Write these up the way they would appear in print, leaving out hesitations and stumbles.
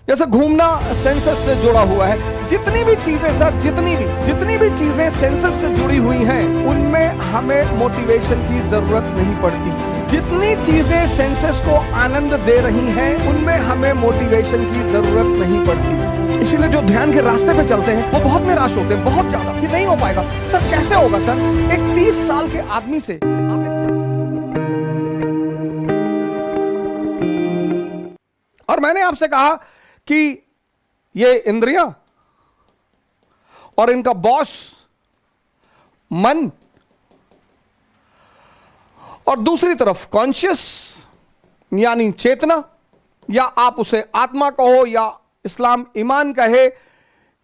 जैसे घूमना सेंसस से जुड़ा हुआ है। जितनी भी चीजें सर, जितनी भी चीजें सेंसस से जुड़ी हुई हैं, उनमें हमें मोटिवेशन की जरूरत नहीं पड़ती। जितनी चीजें सेंसस को आनंद दे रही हैं, उनमें हमें मोटिवेशन की जरूरत नहीं पड़ती। इसीलिए जो ध्यान के रास्ते पे चलते हैं वो बहुत निराश होते हैं, बहुत ज्यादा, कि नहीं हो पाएगा। सर कैसे होगा सर? एक 30 साल के आदमी से आप और मैंने आपसे कहा कि ये इंद्रियां और इनका बॉस मन, और दूसरी तरफ कॉन्शियस यानी चेतना, या आप उसे आत्मा कहो, या इस्लाम ईमान कहे,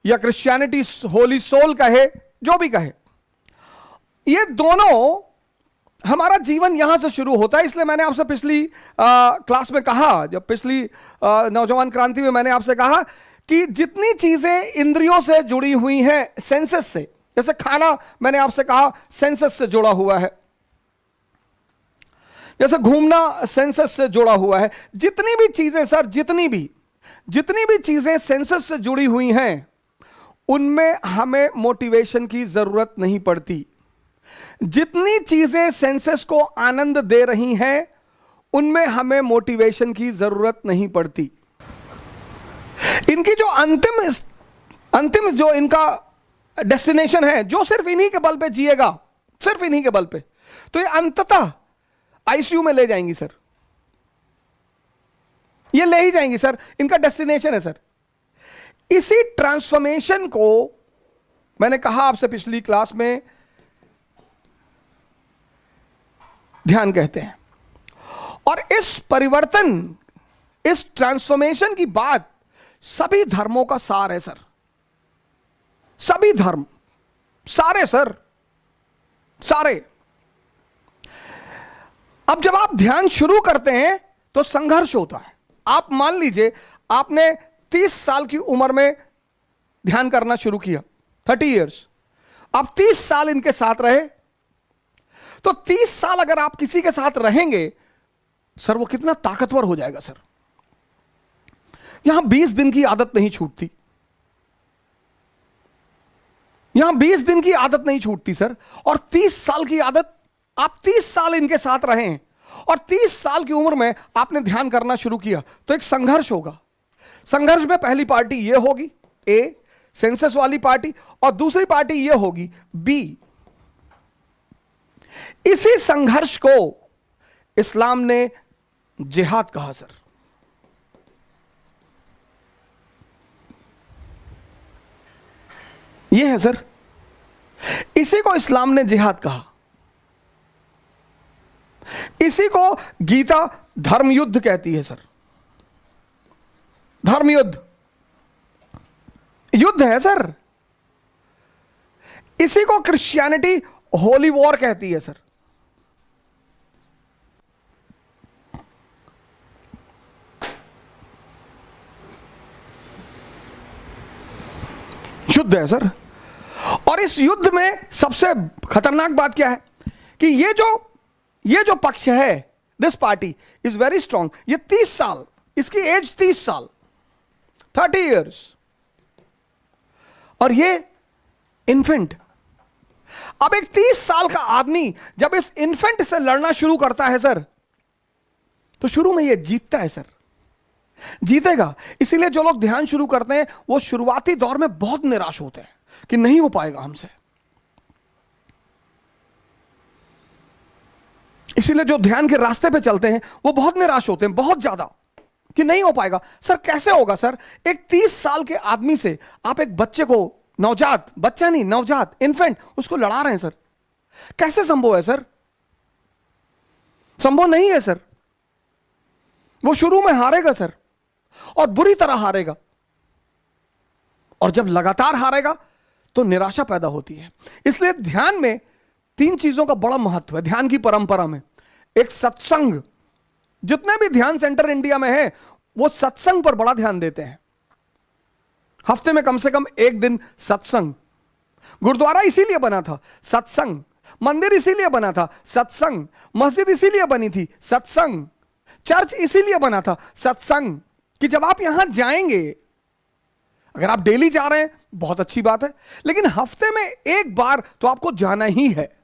या क्रिश्चियनिटी होली सोल कहे, जो भी कहे, ये दोनों हमारा जीवन यहां से शुरू होता है। इसलिए मैंने आपसे पिछली क्लास में कहा, जब पिछली नौजवान क्रांति में मैंने आपसे कहा कि जितनी चीजें इंद्रियों से जुड़ी हुई हैं, सेंसेस से, जैसे खाना मैंने आपसे कहा सेंसेस से जुड़ा हुआ है, जैसे घूमना सेंसस से जुड़ा हुआ है। जितनी भी चीजें सर, जितनी भी चीजें सेंसस से जुड़ी हुई हैं, उनमें हमें मोटिवेशन की जरूरत नहीं पड़ती। जितनी चीजें सेंसस को आनंद दे रही हैं, उनमें हमें मोटिवेशन की जरूरत नहीं पड़ती। इनकी जो अंतिम जो इनका डेस्टिनेशन है, जो सिर्फ इन्हीं के बल पे जिएगा, सिर्फ इन्हीं के बल पे, तो ये अंततः आईसीयू में ले जाएंगी सर, ये ले ही जाएंगी सर। इनका डेस्टिनेशन है सर। इसी ट्रांसफॉर्मेशन को मैंने कहा आपसे पिछली क्लास में, ध्यान कहते हैं। और इस परिवर्तन, इस ट्रांसफॉर्मेशन की बात सभी धर्मों का सार है सर। सभी धर्म, सारे सर, सारे। अब जब आप ध्यान शुरू करते हैं तो संघर्ष होता है। आप मान लीजिए आपने 30 साल की उम्र में ध्यान करना शुरू किया, 30 इयर्स, आप 30 साल इनके साथ रहे, तो 30 साल अगर आप किसी के साथ रहेंगे सर, वो कितना ताकतवर हो जाएगा सर। यहां 20 दिन की आदत नहीं छूटती, यहां 20 दिन की आदत नहीं छूटती सर। और 30 साल की आदत, आप 30 साल इनके साथ रहे और 30 साल की उम्र में आपने ध्यान करना शुरू किया, तो एक संघर्ष होगा। संघर्ष में पहली पार्टी ये होगी ए, सेंसस वाली पार्टी, और दूसरी पार्टी ये होगी बी। इसी संघर्ष को इस्लाम ने जिहाद कहा सर। यह है सर, इसी को इस्लाम ने जिहाद कहा। इसी को गीता धर्म युद्ध कहती है सर। धर्म युद्ध, युद्ध है सर। इसी को क्रिश्चियनिटी होली वॉर कहती है सर। युद्ध है सर। और इस युद्ध में सबसे खतरनाक बात क्या है कि ये जो पक्ष है, this party is very strong. ये 30 साल, इसकी एज 30 साल, 30 इयर्स, और ये इन्फेंट। अब एक 30 साल का आदमी जब इस इन्फेंट से लड़ना शुरू करता है सर, तो शुरू में ये जीतता है सर, जीतेगा। इसीलिए जो लोग ध्यान शुरू करते हैं वो शुरुआती दौर में बहुत निराश होते हैं कि नहीं हो पाएगा हमसे। इसीलिए जो ध्यान के रास्ते पे चलते हैं वो बहुत निराश होते हैं, बहुत ज्यादा, कि नहीं हो पाएगा। सर कैसे होगा सर? एक 30 साल के आदमी से आप एक बच्चे को, नवजात, बच्चा नहीं, नवजात, इन्फेंट, उसको लड़ा रहे हैं सर। कैसे संभव है सर? संभव नहीं है सर। वो शुरू में हारेगा सर, और बुरी तरह हारेगा, और जब लगातार हारेगा तो निराशा पैदा होती है। इसलिए ध्यान में 3 चीजों का बड़ा महत्व है। ध्यान की परंपरा में एक सत्संग, जितने भी ध्यान सेंटर इंडिया में है वो सत्संग पर बड़ा ध्यान देते हैं। हफ्ते में कम से कम 1 दिन सत्संग। गुरुद्वारा इसीलिए बना था, सत्संग। मंदिर इसीलिए बना था, सत्संग। मस्जिद इसीलिए बनी थी, सत्संग। चर्च इसीलिए बना था, सत्संग। कि जब आप यहां जाएंगे, अगर आप डेली जा रहे हैं बहुत अच्छी बात है, लेकिन हफ्ते में एक बार तो आपको जाना ही है।